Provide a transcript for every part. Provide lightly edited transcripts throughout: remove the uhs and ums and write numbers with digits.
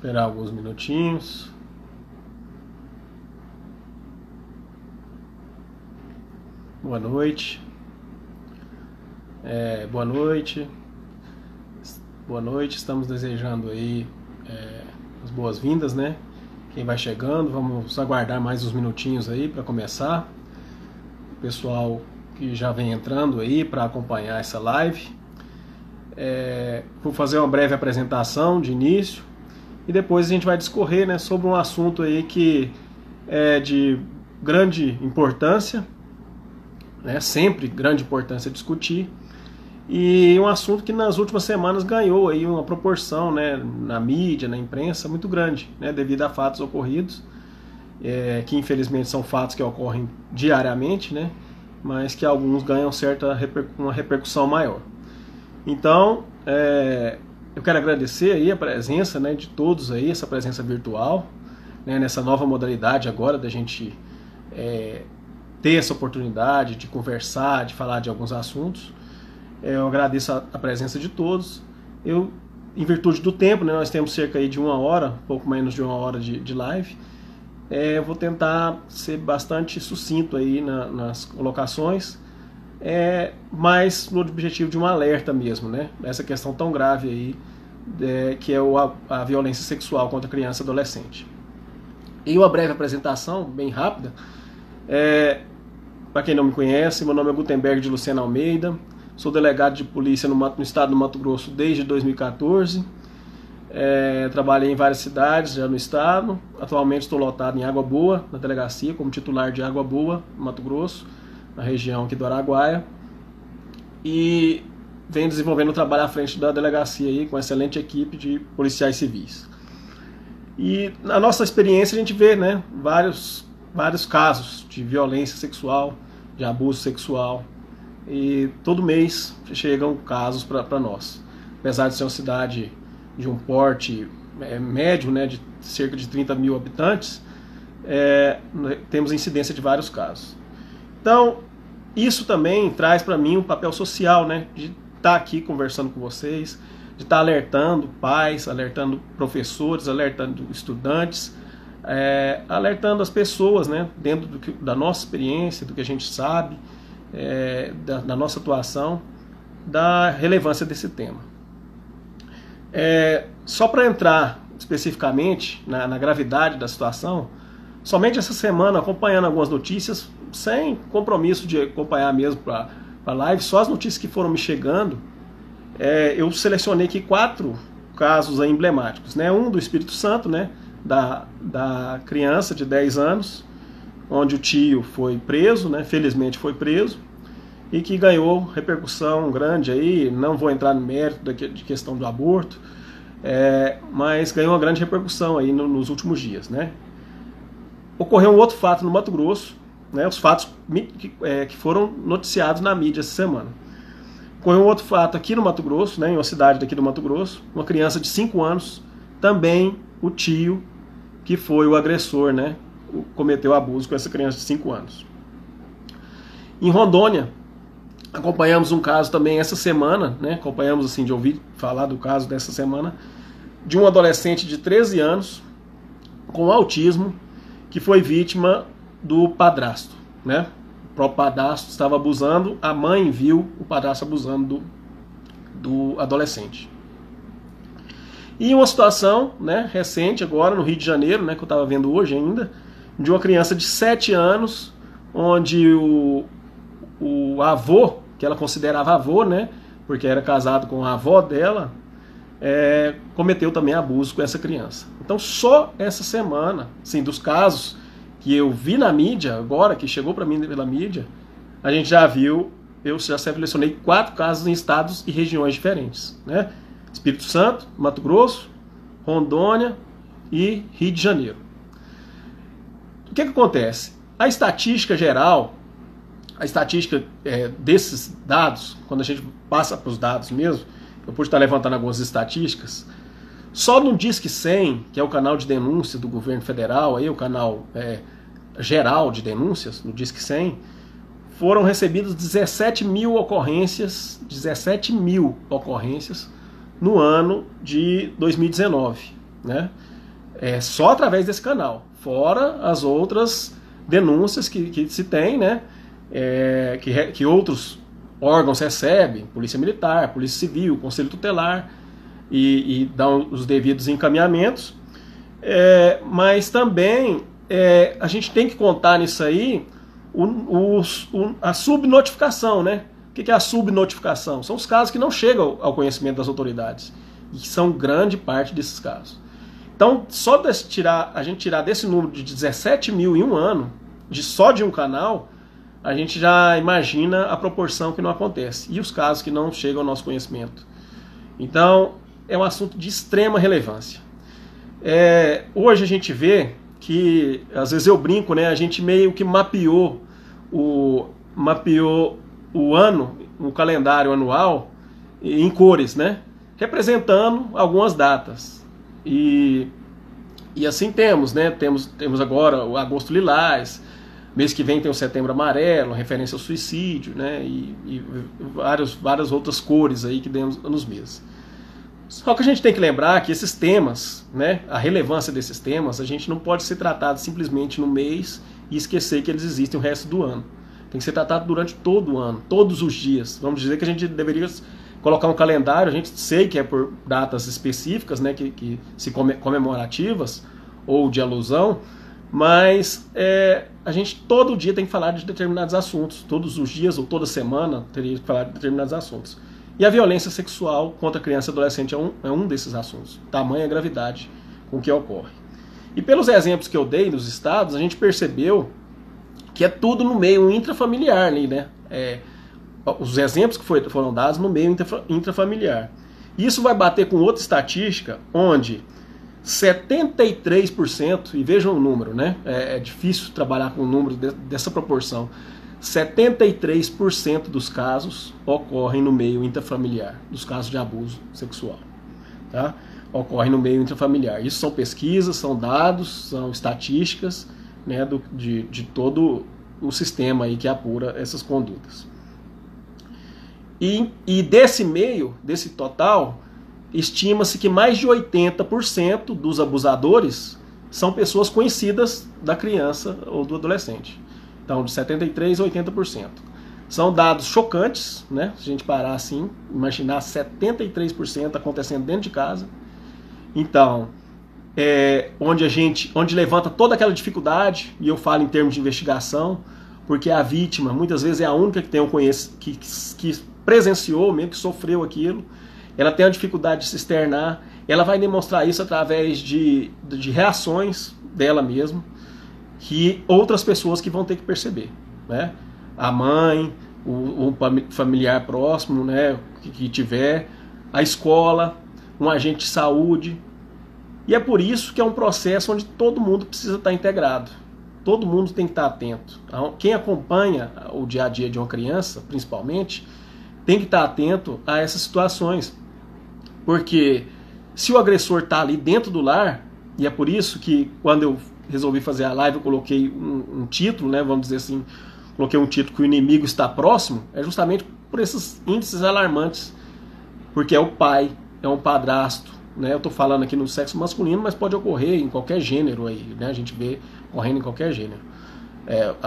Esperar alguns minutinhos. Boa noite. Boa noite. Boa noite. Estamos desejando aí as boas-vindas, né? Quem vai chegando, vamos aguardar mais uns minutinhos aí para começar. O pessoal que já vem entrando aí para acompanhar essa live. Vou fazer uma breve apresentação de início e depois a gente vai discorrer, né, sobre um assunto aí que é de grande importância, né, sempre grande importância discutir, e um assunto que nas últimas semanas ganhou aí uma proporção, né, na mídia, na imprensa, muito grande, né, devido a fatos ocorridos, que infelizmente são fatos que ocorrem diariamente, né, mas que alguns ganham uma repercussão maior. Então, eu quero agradecer aí a presença, né, de todos aí, essa presença virtual, né, nessa nova modalidade agora da gente ter essa oportunidade de conversar, de falar de alguns assuntos. Eu agradeço a presença de todos. Em virtude do tempo, né, nós temos cerca aí de 1 hora, pouco menos de 1 hora de live. Eu vou tentar ser bastante sucinto aí nas colocações, mas no objetivo de um alerta mesmo, né? Essa questão tão grave aí, que é a violência sexual contra criança e adolescente. E uma breve apresentação, bem rápida. Para quem não me conhece, meu nome é Gutenberg de Lucena Almeida, sou delegado de polícia no estado do Mato Grosso desde 2014. Trabalhei em várias cidades já no estado. Atualmente estou lotado em Água Boa, na delegacia, como titular de Água Boa, no Mato Grosso, na região aqui do Araguaia. E venho desenvolvendo o trabalho à frente da delegacia aí, com uma excelente equipe de policiais civis. E na nossa experiência a gente vê, né, vários casos de violência sexual, de abuso sexual, e todo mês chegam casos para nós. Apesar de ser uma cidade de um porte médio, né, de cerca de 30 mil habitantes, temos incidência de vários casos. Então, isso também traz para mim um papel social, né, de estar aqui conversando com vocês, de estar alertando pais, alertando professores, alertando estudantes, alertando as pessoas, né, dentro da nossa experiência, do que a gente sabe, da nossa atuação, da relevância desse tema. Só para entrar especificamente na gravidade da situação, somente essa semana, acompanhando algumas notícias, sem compromisso de acompanhar mesmo para a live, só as notícias que foram me chegando, eu selecionei aqui 4 casos aí emblemáticos, né? Um do Espírito Santo, né? Da criança de 10 anos, onde o tio foi preso, né? Felizmente foi preso, e que ganhou repercussão grande aí. Não vou entrar no mérito de questão do aborto, mas ganhou uma grande repercussão aí nos últimos dias, né? Ocorreu um outro fato no Mato Grosso, né? Os fatos que foram noticiados na mídia essa semana. Ocorreu um outro fato aqui no Mato Grosso, né? Em uma cidade daqui do Mato Grosso, uma criança de 5 anos, também o tio que foi o agressor, né? Cometeu abuso com essa criança de 5 anos. Em Rondônia, acompanhamos um caso também essa semana, né? Acompanhamos, assim, de ouvir falar do caso dessa semana, de um adolescente de 13 anos com autismo que foi vítima do padrasto, né? O próprio padrasto estava abusando, a mãe viu o padrasto abusando do adolescente. E uma situação, né, recente agora no Rio de Janeiro, né, que eu estava vendo hoje ainda, de uma criança de 7 anos, onde o avô, que ela considerava avô, né, porque era casado com a avó dela, cometeu também abuso com essa criança. Então só essa semana, assim, dos casos que eu vi na mídia agora, que chegou para mim pela mídia, a gente já viu, eu já selecionei 4 casos em estados e regiões diferentes, né? Espírito Santo, Mato Grosso, Rondônia e Rio de Janeiro. O que acontece? A estatística geral, a estatística desses dados, quando a gente passa para os dados mesmo, eu pude estar levantando algumas estatísticas, só no Disque 100, que é o canal de denúncia do governo federal, aí, o canal geral de denúncias, no Disque 100, foram recebidas 17 mil ocorrências no ano de 2019, né? só através desse canal, fora as outras denúncias que se tem, né? Que outros órgãos recebem, Polícia Militar, Polícia Civil, Conselho Tutelar, e dão os devidos encaminhamentos. Mas também a gente tem que contar nisso aí a subnotificação, né? O que é a subnotificação? São os casos que não chegam ao conhecimento das autoridades, e que são grande parte desses casos. Então, só a gente tirar desse número de 17 mil em um ano, só de um canal, a gente já imagina a proporção que não acontece, e os casos que não chegam ao nosso conhecimento. Então, é um assunto de extrema relevância. Hoje a gente vê que, às vezes eu brinco, né, a gente meio que mapeou o ano, o calendário anual, em cores, né, representando algumas datas. E assim temos, né, temos agora o agosto lilás, mês que vem tem o setembro amarelo, referência ao suicídio, né, e várias outras cores aí que demos nos meses. Só que a gente tem que lembrar que esses temas, né, a relevância desses temas, a gente não pode ser tratado simplesmente no mês e esquecer que eles existem o resto do ano. Tem que ser tratado durante todo o ano, todos os dias. Vamos dizer que a gente deveria colocar um calendário, a gente sei que é por datas específicas, né, que se comemorativas ou de alusão, mas a gente todo dia tem que falar de determinados assuntos, todos os dias ou toda semana teria que falar de determinados assuntos. E a violência sexual contra criança e adolescente é um desses assuntos, tamanha gravidade com que ocorre. E pelos exemplos que eu dei nos estados, a gente percebeu que é tudo no meio intrafamiliar ali, né? Os exemplos que foram dados no meio intrafamiliar. Isso vai bater com outra estatística, onde 73%, e vejam o número, né? É difícil trabalhar com um número dessa proporção. 73% dos casos ocorrem no meio intrafamiliar, dos casos de abuso sexual. Tá? Ocorrem no meio intrafamiliar. Isso são pesquisas, são dados, são estatísticas, né, de todo o sistema aí que apura essas condutas. E desse meio, desse total, estima-se que mais de 80% dos abusadores são pessoas conhecidas da criança ou do adolescente. Então, de 73% a 80%. São dados chocantes, né? Se a gente parar assim, imaginar 73% acontecendo dentro de casa. Então, onde levanta toda aquela dificuldade, e eu falo em termos de investigação, porque a vítima, muitas vezes, é a única que tem que presenciou, mesmo que sofreu aquilo, ela tem a dificuldade de se externar, ela vai demonstrar isso através de reações dela mesma, que outras pessoas que vão ter que perceber, né? A mãe, o familiar próximo, né, que tiver, a escola, um agente de saúde. E é por isso que é um processo onde todo mundo precisa estar integrado. Todo mundo tem que estar atento. Quem acompanha o dia a dia de uma criança, principalmente, tem que estar atento a essas situações. Porque se o agressor está ali dentro do lar, e é por isso que quando eu resolvi fazer a live, eu coloquei um título, né, vamos dizer assim, coloquei um título que o inimigo está próximo, é justamente por esses índices alarmantes, porque é o pai, é um padrasto, né, eu estou falando aqui no sexo masculino, mas pode ocorrer em qualquer gênero aí, né, a gente vê ocorrendo em qualquer gênero,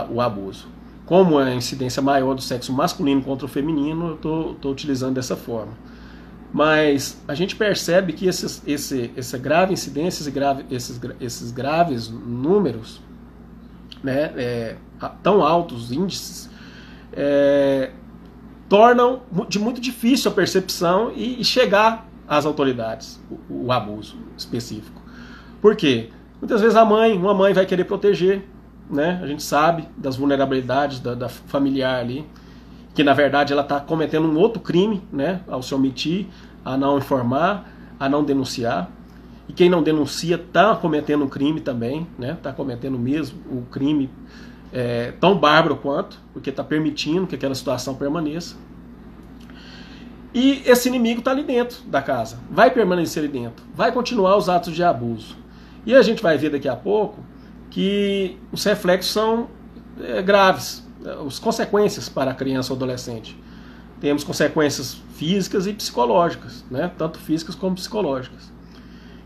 o abuso. Como é a incidência maior do sexo masculino contra o feminino, eu estou utilizando dessa forma. Mas a gente percebe que essa grave incidência, esses graves números, né, tão altos índices, tornam de muito difícil a percepção e chegar às autoridades, o abuso específico. Por quê? Muitas vezes uma mãe vai querer proteger, né? A gente sabe das vulnerabilidades da familiar ali, que na verdade ela está cometendo um outro crime, né, ao se omitir, a não informar, a não denunciar. E quem não denuncia está cometendo um crime também, né, está cometendo mesmo o crime tão bárbaro quanto, porque está permitindo que aquela situação permaneça. E esse inimigo está ali dentro da casa, vai permanecer ali dentro, vai continuar os atos de abuso. E a gente vai ver daqui a pouco que os reflexos são graves, as consequências para a criança ou adolescente. Temos consequências físicas e psicológicas, né? Tanto físicas como psicológicas.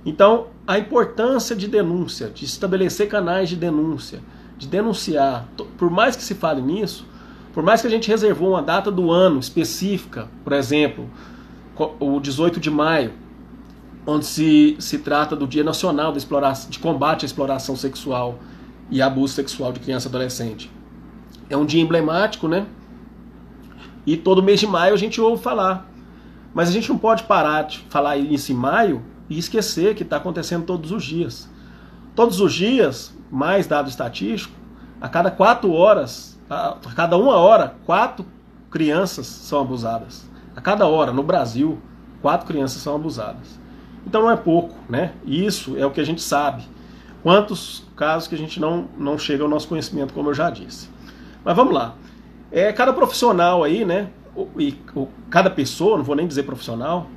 Então, a importância de denúncia, de estabelecer canais de denúncia, de denunciar, por mais que se fale nisso, por mais que a gente reservou uma data do ano específica, por exemplo, o 18 de maio, onde se trata do Dia Nacional de Combate à Exploração Sexual e Abuso Sexual de Criança e Adolescente. É um dia emblemático, né? E todo mês de maio a gente ouve falar. Mas a gente não pode parar de falar isso em maio e esquecer que está acontecendo todos os dias. Todos os dias, mais dado estatístico, a cada 4 horas, a cada 1 hora, 4 crianças são abusadas. A cada hora, no Brasil, 4 crianças são abusadas. Então não é pouco, né? Isso é o que a gente sabe. Quantos casos que a gente não chega ao nosso conhecimento, como eu já disse. Mas vamos lá. Cada profissional aí, né? Cada pessoa, não vou nem dizer profissional,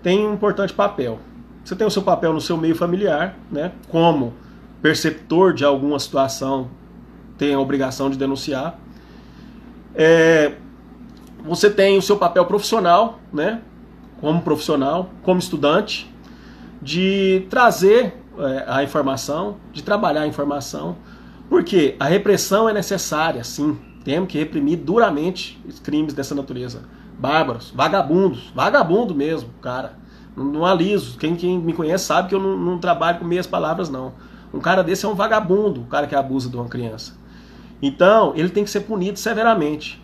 tem um importante papel. Você tem o seu papel no seu meio familiar, né? Como perceptor de alguma situação, tem a obrigação de denunciar. Você tem o seu papel profissional, né? Como profissional, como estudante, de trazer a informação, de trabalhar a informação, porque a repressão é necessária, sim. Temos que reprimir duramente os crimes dessa natureza. Bárbaros, vagabundos, vagabundo mesmo, cara. Não aliso. Quem me conhece sabe que eu não trabalho com meias palavras, não. Um cara desse é um vagabundo, o cara que abusa de uma criança. Então, ele tem que ser punido severamente.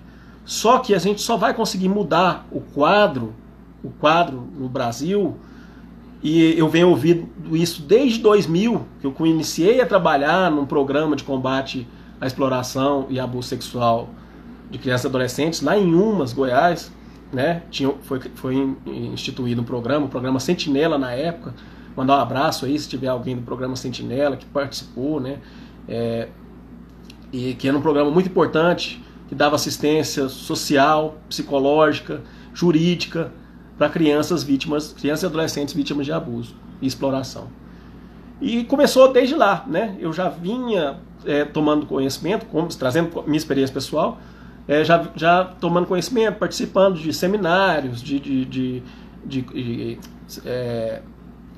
Só que a gente só vai conseguir mudar o quadro no Brasil, e eu venho ouvindo isso desde 2000, que eu iniciei a trabalhar num programa de combate à exploração e abuso sexual de crianças e adolescentes, lá em Umas, Goiás, né? Foi instituído um programa, o programa Sentinela na época. Mandar um abraço aí se tiver alguém do programa Sentinela que participou, né? E que era um programa muito importante, que dava assistência social, psicológica, jurídica para crianças e adolescentes vítimas de abuso e exploração. E começou desde lá, né? Eu já vinha tomando conhecimento, trazendo minha experiência pessoal, já tomando conhecimento, participando de seminários, de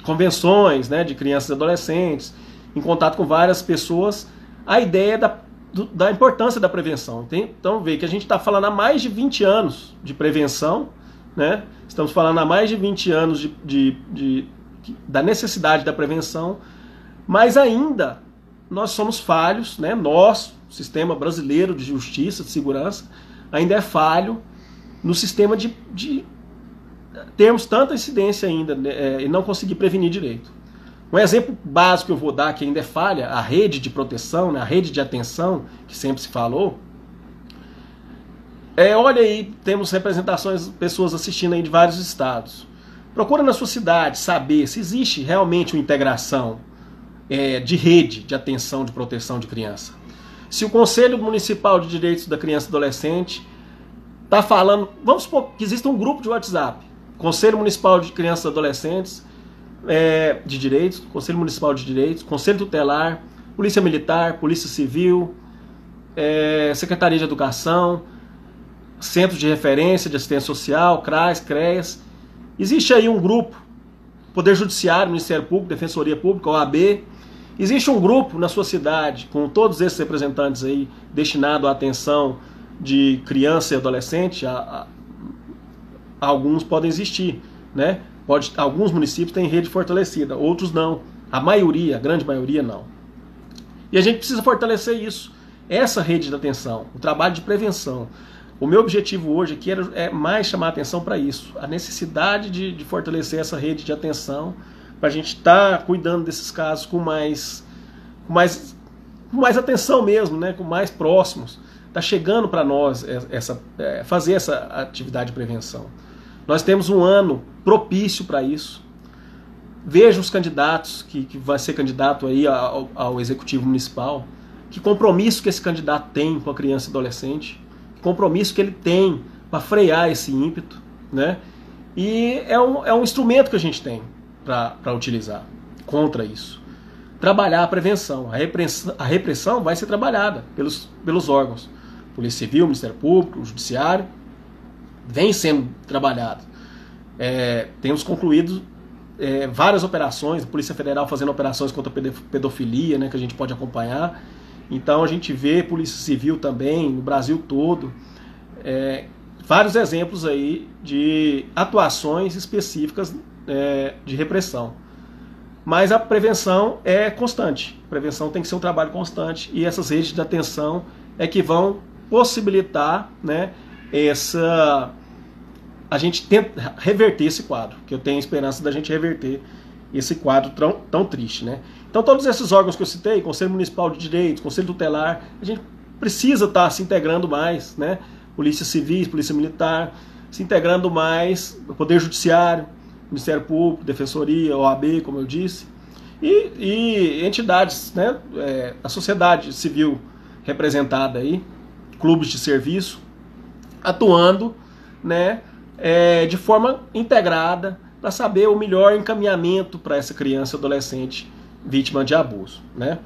convenções, né, de crianças e adolescentes, em contato com várias pessoas, a ideia da importância da prevenção. Então, vê que a gente está falando há mais de 20 anos de prevenção, né? Estamos falando há mais de 20 anos da necessidade da prevenção, mas ainda nós somos falhos, né? Nós, sistema brasileiro de justiça, de segurança, ainda é falho no sistema de termos tanta incidência ainda, né? E não conseguir prevenir direito. Um exemplo básico que eu vou dar, que ainda é falha, a rede de proteção, né? A rede de atenção, que sempre se falou. Olha aí, temos representações, pessoas assistindo aí de vários estados. Procura na sua cidade saber se existe realmente uma integração de rede de atenção, de proteção de criança. Se o Conselho Municipal de Direitos da Criança e Adolescente está falando, vamos supor que exista um grupo de WhatsApp, Conselho Municipal de Crianças e Adolescentes de Direitos, Conselho Municipal de Direitos, Conselho Tutelar, Polícia Militar, Polícia Civil, Secretaria de Educação, Centros de Referência de Assistência Social, CRAS, CREAS. Existe aí um grupo, Poder Judiciário, Ministério Público, Defensoria Pública, OAB. Existe um grupo na sua cidade, com todos esses representantes aí, destinado à atenção de criança e adolescente. Alguns podem existir, né? Alguns municípios têm rede fortalecida, outros não. A maioria, a grande maioria, não. E a gente precisa fortalecer isso. Essa rede de atenção, o trabalho de prevenção. O meu objetivo hoje aqui é mais chamar a atenção para isso. A necessidade de fortalecer essa rede de atenção para a gente estar cuidando desses casos com mais atenção mesmo, né? Com mais próximos. Está chegando para nós fazer essa atividade de prevenção. Nós temos um ano propício para isso. Veja os candidatos que vai ser candidato aí ao Executivo Municipal. Que compromisso que esse candidato tem com a criança e adolescente. Que compromisso que ele tem para frear esse ímpeto, né? E é um instrumento que a gente tem para utilizar contra isso. Trabalhar a prevenção. A repressão vai ser trabalhada pelos órgãos. Polícia Civil, Ministério Público, o Judiciário. Vem sendo trabalhado. Temos concluído várias operações, a Polícia Federal fazendo operações contra a pedofilia, né, que a gente pode acompanhar. Então a gente vê Polícia Civil também, no Brasil todo, vários exemplos aí de atuações específicas de repressão. Mas a prevenção é constante, a prevenção tem que ser um trabalho constante, e essas redes de atenção é que vão possibilitar, né, a gente tenta reverter esse quadro, que eu tenho esperança da gente reverter esse quadro tão triste, né? Então todos esses órgãos que eu citei, Conselho Municipal de Direitos, Conselho Tutelar, a gente precisa estar se integrando mais, né? Polícia Civil, Polícia Militar, se integrando mais, Poder Judiciário, Ministério Público, Defensoria, OAB, como eu disse, e entidades, né? A sociedade civil representada aí, clubes de serviço, atuando, né? De forma integrada, para saber o melhor encaminhamento para essa criança e adolescente vítima de abuso, né?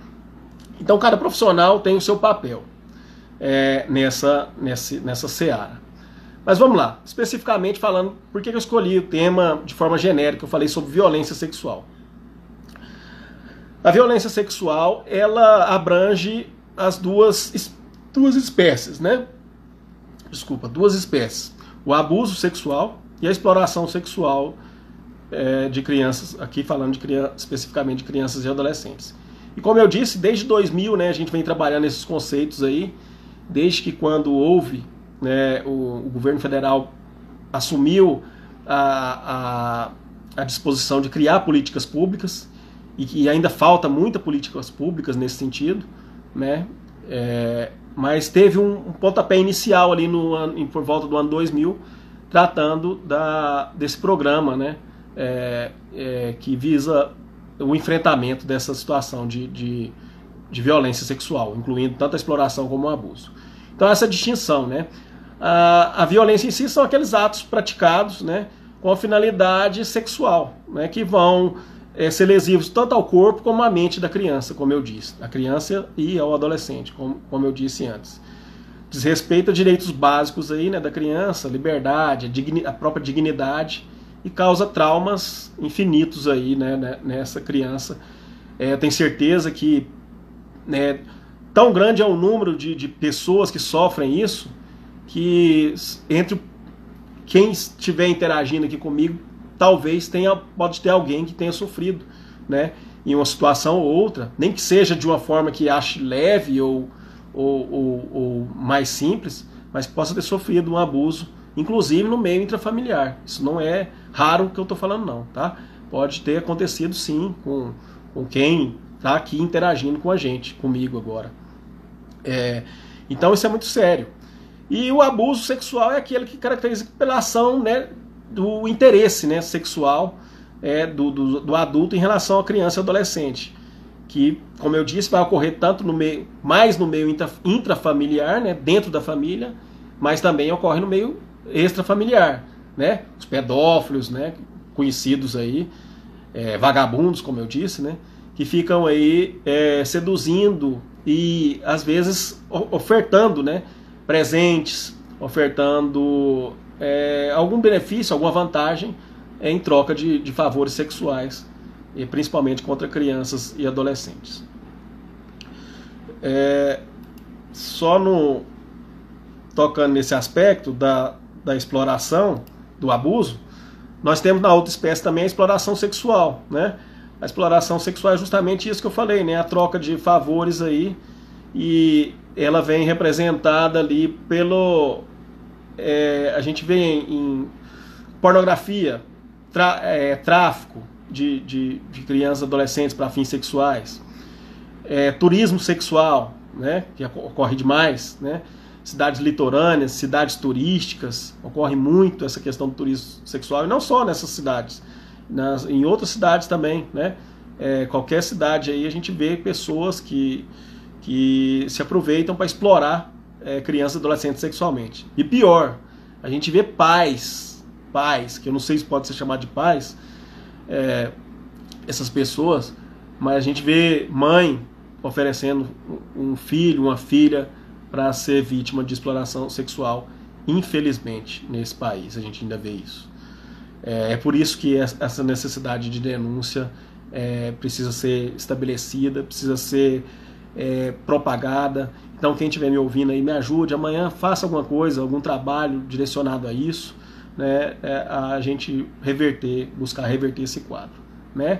Então cada profissional tem o seu papel nessa seara. Mas vamos lá, especificamente falando, por que eu escolhi o tema de forma genérica, eu falei sobre violência sexual. A violência sexual, ela abrange as duas espécies, né? Desculpa, duas espécies. O abuso sexual e a exploração sexual de crianças, aqui falando especificamente de crianças e adolescentes. E como eu disse, desde 2000, né, a gente vem trabalhando esses conceitos aí, desde que quando houve, né, o governo federal assumiu a disposição de criar políticas públicas, e que ainda falta muitas políticas públicas nesse sentido, né, mas teve um pontapé inicial ali por volta do ano 2000, tratando desse programa, né, que visa o enfrentamento dessa situação de violência sexual, incluindo tanto a exploração como o abuso. Então essa distinção, né, a violência em si são aqueles atos praticados, né, com a finalidade sexual, né, que vão ser lesivos tanto ao corpo como à mente da criança, como eu disse, a criança e ao adolescente, como eu disse antes. Desrespeita direitos básicos aí, né, da criança, liberdade, a própria dignidade, e causa traumas infinitos aí, né, nessa criança. Tenho certeza que, né, tão grande é o número de pessoas que sofrem isso, que entre quem estiver interagindo aqui comigo, talvez pode ter alguém que tenha sofrido, né, em uma situação ou outra, nem que seja de uma forma que ache leve ou mais simples, mas que possa ter sofrido um abuso, inclusive no meio intrafamiliar. Isso não é raro o que eu estou falando não, tá? Pode ter acontecido sim com quem está aqui interagindo com a gente, comigo agora. Então isso é muito sério. E o abuso sexual é aquele que caracteriza pela ação, né, do interesse, né, sexual do adulto em relação à criança e adolescente, que, como eu disse, vai ocorrer tanto mais no meio intrafamiliar, né, dentro da família, mas também ocorre no meio extrafamiliar, né, os pedófilos, né, conhecidos aí, vagabundos, como eu disse, né, que ficam aí seduzindo e às vezes ofertando, né, presentes, ofertando algum benefício, alguma vantagem em troca de favores sexuais, e principalmente contra crianças e adolescentes. Só tocando nesse aspecto da exploração, do abuso, nós temos na outra espécie também a exploração sexual, né? A exploração sexual é justamente isso que eu falei, né? A troca de favores aí, e ela vem representada ali pelo... a gente vê em pornografia, tráfico de crianças e adolescentes para fins sexuais, turismo sexual, né, que ocorre demais, né, cidades litorâneas, cidades turísticas, ocorre muito essa questão do turismo sexual, e não só nessas cidades, em outras cidades também, né, qualquer cidade aí a gente vê pessoas que se aproveitam para explorar crianças e adolescentes sexualmente. E pior, a gente vê pais, que eu não sei se pode ser chamado de pais, essas pessoas, mas a gente vê mãe oferecendo um filho, uma filha para ser vítima de exploração sexual, infelizmente, nesse país a gente ainda vê isso. É por isso que essa necessidade de denúncia precisa ser estabelecida, precisa ser propagada. Então quem estiver me ouvindo aí, me ajude, amanhã faça alguma coisa, algum trabalho direcionado a isso, né, a gente buscar reverter esse quadro, né?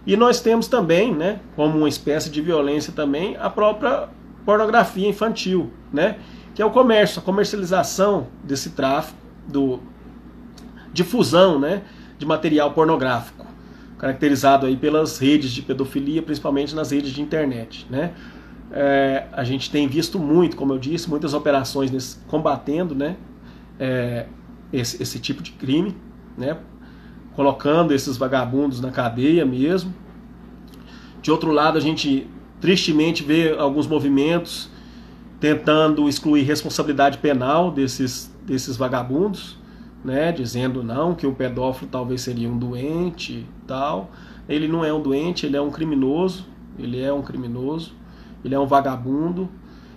E nós temos também, né, como uma espécie de violência também, a própria pornografia infantil, né, que é o comércio, a comercialização desse tráfico, difusão, né, de material pornográfico, caracterizado aí pelas redes de pedofilia, principalmente nas redes de internet, né? A gente tem visto muito, como eu disse, muitas operações combatendo, né, esse tipo de crime, né, colocando esses vagabundos na cadeia mesmo. De outro lado, a gente tristemente vê alguns movimentos tentando excluir responsabilidade penal desses vagabundos, né, dizendo não, que o pedófilo talvez seria um doente e tal. Ele não é um doente, ele é um criminoso, ele é um vagabundo,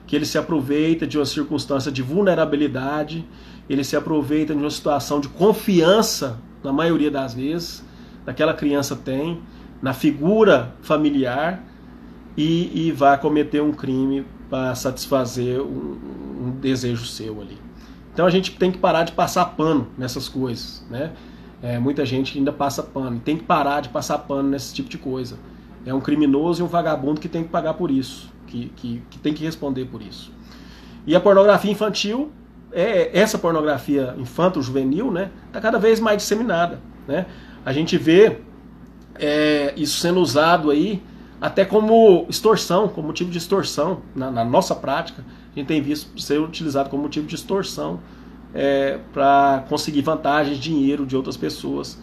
que ele se aproveita de uma circunstância de vulnerabilidade, ele se aproveita de uma situação de confiança, na maioria das vezes, daquela criança tem, na figura familiar, e vai cometer um crime para satisfazer um desejo seu ali. Então a gente tem que parar de passar pano nessas coisas, né? Muita gente ainda passa pano, tem que parar de passar pano nesse tipo de coisa. É um criminoso e um vagabundo que tem que pagar por isso, que tem que responder por isso. E a pornografia infantil, essa pornografia infanto-juvenil, né, está cada vez mais disseminada, né? A gente vê isso sendo usado aí até como extorsão, como motivo de extorsão na nossa prática. A gente tem visto ser utilizado como motivo de extorsão para conseguir vantagens, dinheiro de outras pessoas.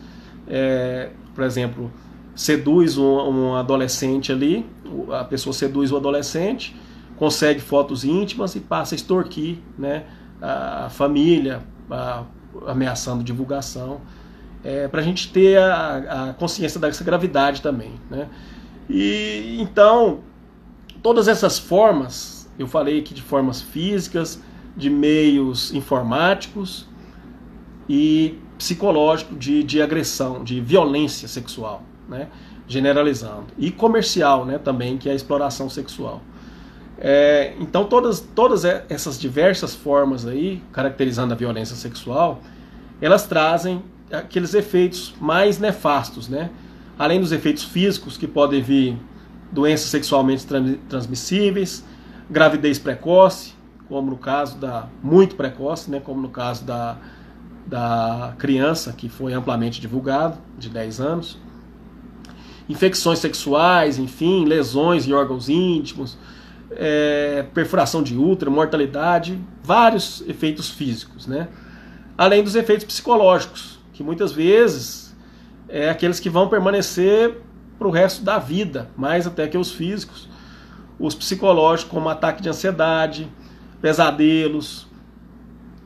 Por exemplo, seduz um adolescente ali, a pessoa seduz o adolescente, consegue fotos íntimas e passa a extorquir, né, a família, ameaçando divulgação, para a gente ter a consciência dessa gravidade também, né? E então, todas essas formas, eu falei aqui de formas físicas, de meios informáticos e psicológico de agressão, de violência sexual, né, generalizando, e comercial, né, também, que é a exploração sexual. Então todas essas diversas formas aí, caracterizando a violência sexual, elas trazem aqueles efeitos mais nefastos, né? Além dos efeitos físicos, que podem vir doenças sexualmente transmissíveis, gravidez precoce, como no caso muito precoce, né, como no caso da criança, que foi amplamente divulgado, de 10 anos, infecções sexuais, enfim, lesões em órgãos íntimos, perfuração de útero, mortalidade, vários efeitos físicos, né? Além dos efeitos psicológicos, que muitas vezes aqueles que vão permanecer para o resto da vida, mais até que os físicos. Os psicológicos, como ataque de ansiedade, pesadelos,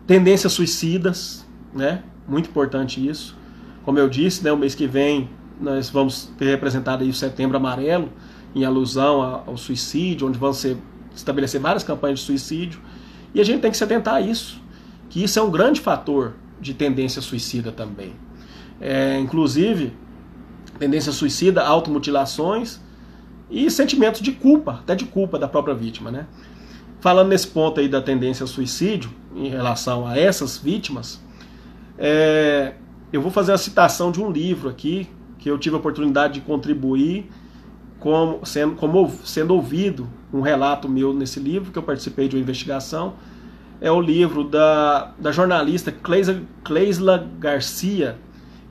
tendências suicidas, né? Muito importante isso. Como eu disse, né, o mês que vem nós vamos ter representado aí o Setembro Amarelo, em alusão ao suicídio, onde vão estabelecer várias campanhas de suicídio, e a gente tem que se atentar a isso, que isso é um grande fator de tendência suicida também. Inclusive, tendência suicida, automutilações e sentimentos de culpa, até de culpa da própria vítima, né? Falando nesse ponto aí da tendência ao suicídio, em relação a essas vítimas, eu vou fazer a citação de um livro aqui, que eu tive a oportunidade de contribuir, sendo ouvido um relato meu nesse livro, que eu participei de uma investigação. É o livro da jornalista Cleisla Garcia.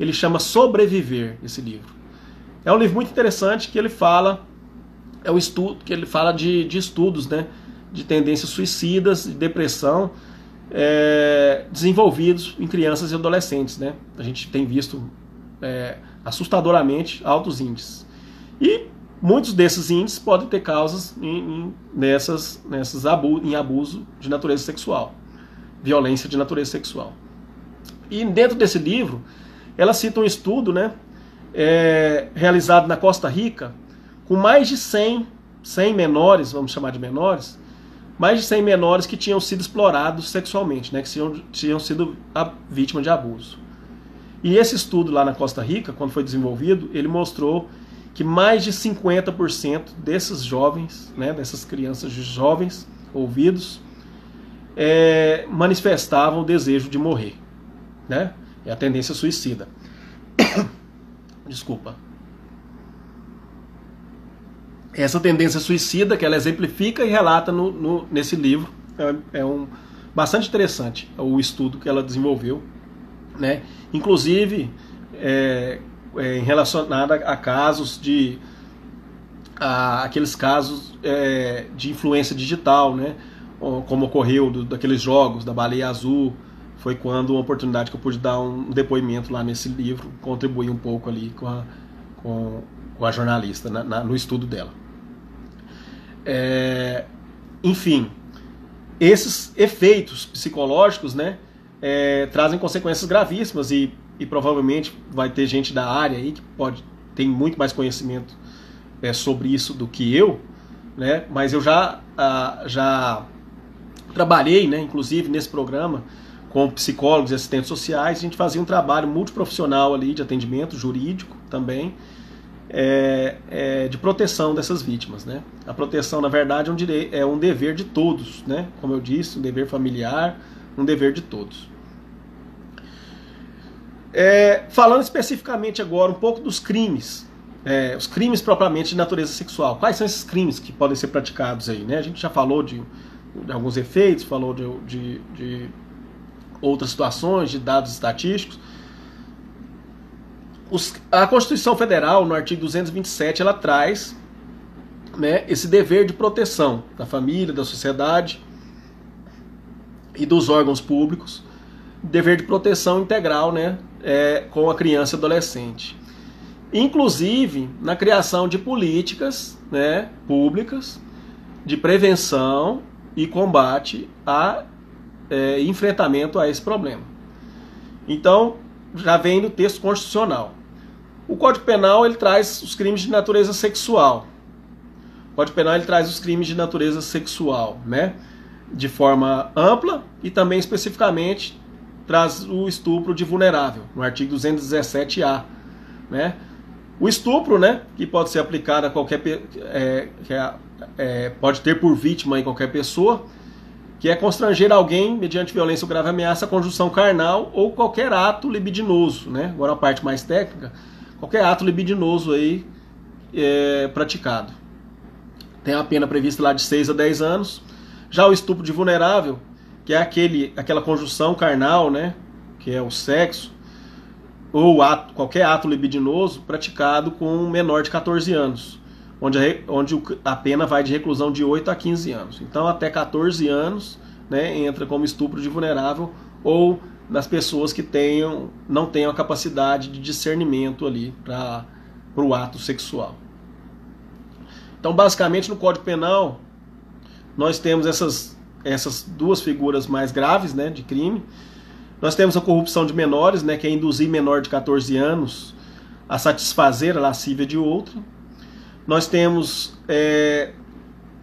Ele chama Sobreviver, esse livro. É um livro muito interessante que ele fala, de estudos, né, de tendências suicidas, de depressão, desenvolvidos em crianças e adolescentes, né? A gente tem visto assustadoramente altos índices. E muitos desses índices podem ter causas em abuso de natureza sexual, violência de natureza sexual. E dentro desse livro, ela cita um estudo, né, realizado na Costa Rica, com mais de 100 menores, vamos chamar de menores, mais de 100 menores que tinham sido explorados sexualmente, né, que tinham sido vítima de abuso. E esse estudo lá na Costa Rica, quando foi desenvolvido, ele mostrou que mais de 50% desses jovens, né, dessas crianças jovens ouvidos, manifestavam o desejo de morrer, né? É a tendência suicida. Desculpa. Essa tendência suicida que ela exemplifica e relata nesse livro bastante interessante o estudo que ela desenvolveu, né? Inclusive em relacionado a casos aqueles casos de influência digital, né? Como ocorreu daqueles jogos da Baleia Azul. Foi quando uma oportunidade que eu pude dar um depoimento lá nesse livro, contribuir um pouco ali com a jornalista no estudo dela. Enfim, esses efeitos psicológicos, né, trazem consequências gravíssimas e provavelmente vai ter gente da área aí que tem muito mais conhecimento sobre isso do que eu, né, mas eu já trabalhei, né, inclusive nesse programa, com psicólogos e assistentes sociais. A gente fazia um trabalho multiprofissional ali de atendimento jurídico também, de proteção dessas vítimas, né? A proteção, na verdade, é um dever de todos, né? Como eu disse, um dever familiar, um dever de todos. Falando especificamente agora um pouco dos crimes, os crimes propriamente de natureza sexual. Quais são esses crimes que podem ser praticados aí, né? A gente já falou de alguns efeitos, falou de outras situações, de dados estatísticos. A Constituição Federal, no artigo 227, ela traz, né, esse dever de proteção da família, da sociedade e dos órgãos públicos, dever de proteção integral, né, com a criança e adolescente. Inclusive na criação de políticas, né, públicas de prevenção e combate enfrentamento a esse problema. Então, já vem no texto constitucional. O Código Penal ele traz os crimes de natureza sexual. O Código Penal ele traz os crimes de natureza sexual, né, de forma ampla, e também especificamente traz o estupro de vulnerável, no artigo 217-A, né? O estupro, né, que pode ser aplicado a qualquer pode ter por vítima em qualquer pessoa, que é constranger alguém mediante violência ou grave ameaça, conjunção carnal ou qualquer ato libidinoso, né? Agora a parte mais técnica, qualquer ato libidinoso aí praticado. Tem a pena prevista lá de 6 a 10 anos. Já o estupro de vulnerável, que é aquela conjunção carnal, né, que é o sexo, ou qualquer ato libidinoso praticado com um menor de 14 anos. Onde a pena vai de reclusão de 8 a 15 anos. Então, até 14 anos, né, entra como estupro de vulnerável ou nas pessoas que não tenham a capacidade de discernimento ali para o ato sexual. Então, basicamente, no Código Penal, nós temos essas duas figuras mais graves, né, de crime. Nós temos a corrupção de menores, né, que é induzir menor de 14 anos a satisfazer a lascívia de outro. Nós temos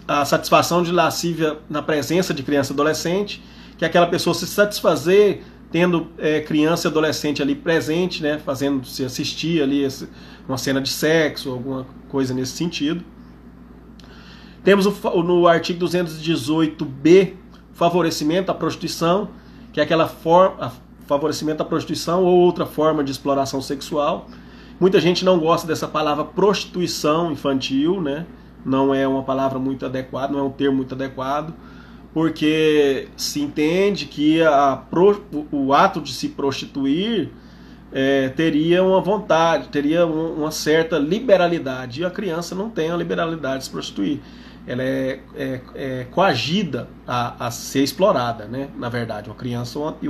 a satisfação de lascívia na presença de criança e adolescente, que é aquela pessoa se satisfazer tendo criança e adolescente ali presente, né, fazendo-se assistir ali uma cena de sexo, alguma coisa nesse sentido. Temos no artigo 218b, favorecimento à prostituição, que é aquela favorecimento à prostituição ou outra forma de exploração sexual. Muita gente não gosta dessa palavra prostituição infantil, né? Não é uma palavra muito adequada, não é um termo muito adequado, porque se entende que o ato de se prostituir teria uma vontade, teria uma certa liberalidade, e a criança não tem a liberalidade de se prostituir. Ela é coagida a ser explorada, né? Na verdade, uma criança e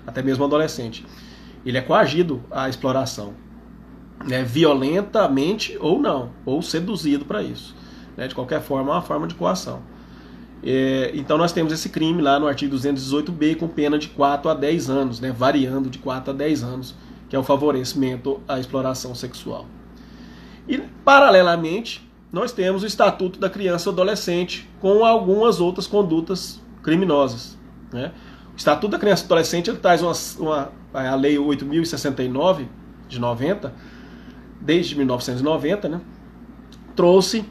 até mesmo um adolescente. Ele é coagido à exploração. Violentamente ou não, ou seduzido para isso, né? De qualquer forma, é uma forma de coação. Então nós temos esse crime lá no artigo 218b com pena de 4 a 10 anos, né? Variando de 4 a 10 anos, que é o favorecimento à exploração sexual. E paralelamente nós temos o Estatuto da Criança e Adolescente com algumas outras condutas criminosas, né? Estatuto da Criança e Adolescente, ele traz a Lei 8.069 de 90, desde 1990, né? Trouxe,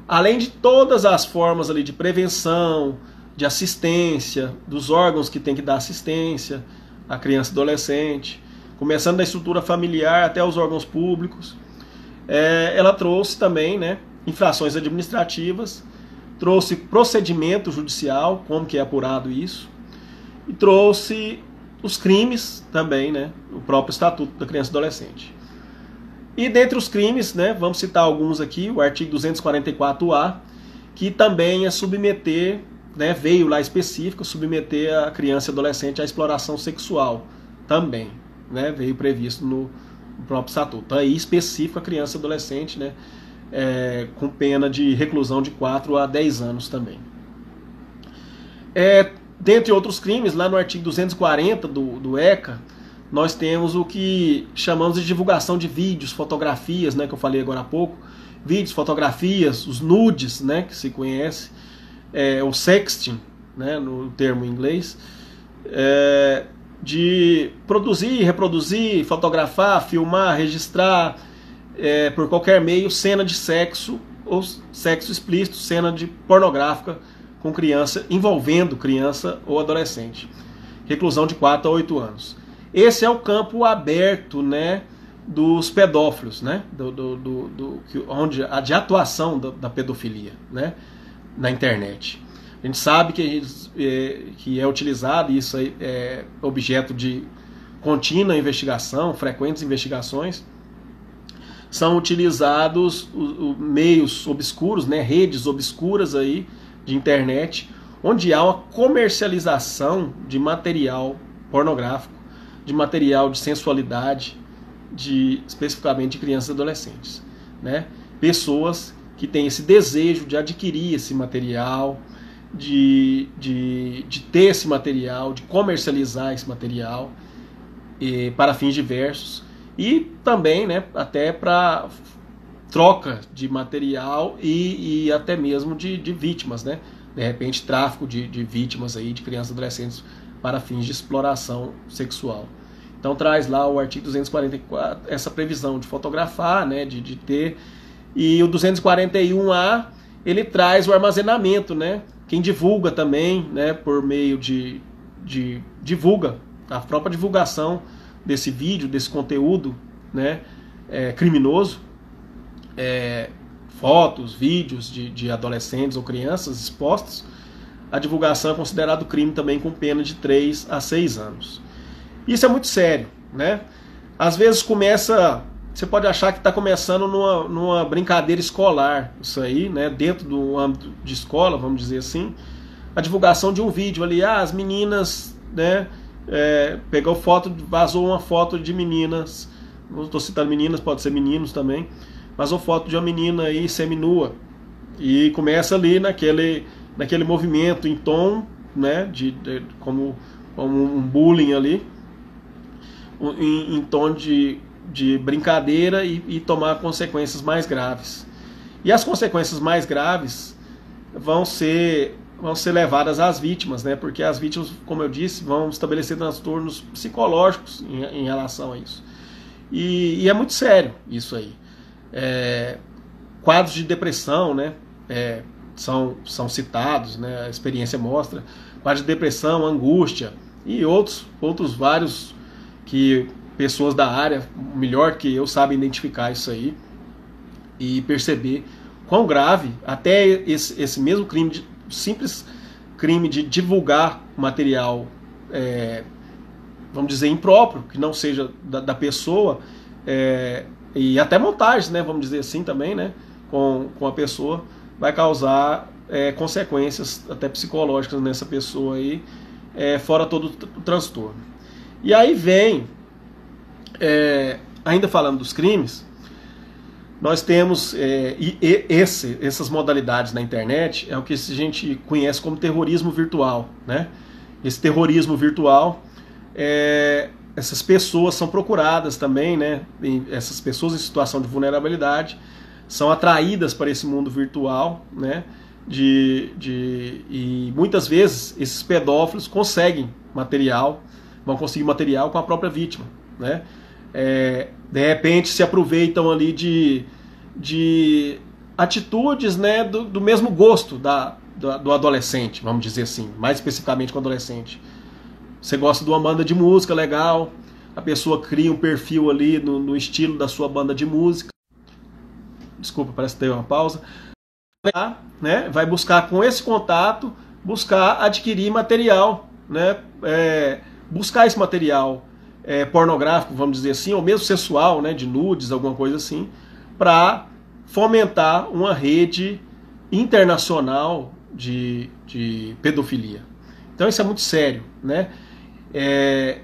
além de todas as formas ali de prevenção, de assistência, dos órgãos que tem que dar assistência à criança e adolescente, começando da estrutura familiar até os órgãos públicos, ela trouxe também, né, infrações administrativas, trouxe procedimento judicial, como que é apurado isso, e trouxe os crimes também, né, o próprio Estatuto da Criança e Adolescente. E dentre os crimes, né, vamos citar alguns aqui, o artigo 244A, que também é submeter, né, veio lá específico, submeter a criança e adolescente à exploração sexual também, né, veio previsto no próprio Estatuto. Então, aí específico a criança e adolescente, né, com pena de reclusão de 4 a 10 anos também. Dentre outros crimes, lá no artigo 240 do ECA, nós temos o que chamamos de divulgação de vídeos, fotografias, né, que eu falei agora há pouco, vídeos, fotografias, os nudes, né, que se conhece, o sexting, né, no termo em inglês, de produzir, reproduzir, fotografar, filmar, registrar, por qualquer meio, cena de sexo ou sexo explícito, cena de pornográfica com criança, envolvendo criança ou adolescente. Reclusão de 4 a 8 anos. Esse é o campo aberto, né, dos pedófilos, né, de atuação da pedofilia, né, na internet. A gente sabe que é utilizado, e isso é objeto de contínua investigação, frequentes investigações. São utilizados meios obscuros, né, redes obscuras aí de internet, onde há uma comercialização de material pornográfico, de material de sensualidade, especificamente de crianças e adolescentes, né? Pessoas que têm esse desejo de adquirir esse material, de ter esse material, de comercializar esse material para fins diversos, e também, né, até para troca de material e até mesmo de vítimas, né? De repente, tráfico de vítimas aí, de crianças e adolescentes para fins de exploração sexual. Então traz lá o artigo 244 essa previsão de fotografar, né, de ter, e o 241A ele traz o armazenamento, né? Quem divulga também, né, por meio de divulga, a própria divulgação desse vídeo, desse conteúdo, né, criminoso, fotos, vídeos de adolescentes ou crianças expostos, a divulgação é considerado crime também com pena de 3 a 6 anos. Isso é muito sério, né? Às vezes você pode achar que está começando numa brincadeira escolar, isso aí, né? Dentro do âmbito de escola, vamos dizer assim, a divulgação de um vídeo ali, as meninas, né? Pegou vazou uma foto de meninas, não estou citando meninas, pode ser meninos também, vazou foto de uma menina aí seminua, e começa ali naquele movimento em tom, né, como um bullying ali, em tom de brincadeira, e tomar consequências mais graves. E as consequências mais graves vão ser levadas às vítimas, né, porque as vítimas, como eu disse, vão estabelecer transtornos psicológicos em relação a isso. E é muito sério isso aí. Quadros de depressão, né, são citados, né, a experiência mostra, quadros de depressão, angústia e outros vários que pessoas da área, melhor que eu, sabem identificar isso aí e perceber quão grave até esse mesmo crime, simples crime de divulgar material, vamos dizer, impróprio, que não seja da pessoa, e até montagens, né, vamos dizer assim também, né, com a pessoa, vai causar consequências até psicológicas nessa pessoa aí, fora todo o transtorno. E aí vem, ainda falando dos crimes, nós temos essas modalidades na internet, é o que a gente conhece como terrorismo virtual, né? Esse terrorismo virtual, essas pessoas são procuradas também, né? Essas pessoas em situação de vulnerabilidade são atraídas para esse mundo virtual, né? E muitas vezes esses pedófilos vão conseguir material com a própria vítima, né? De repente se aproveitam ali de atitudes, né, do mesmo gosto do adolescente, vamos dizer assim, mais especificamente com o adolescente. Você gosta de uma banda de música legal, a pessoa cria um perfil ali no estilo da sua banda de música. Desculpa, parece que teve uma pausa. Né, vai buscar com esse contato, buscar adquirir material, né, buscar esse material pornográfico, vamos dizer assim, ou mesmo sexual, né, de nudes, alguma coisa assim, para fomentar uma rede internacional de pedofilia. Então isso é muito sério, né?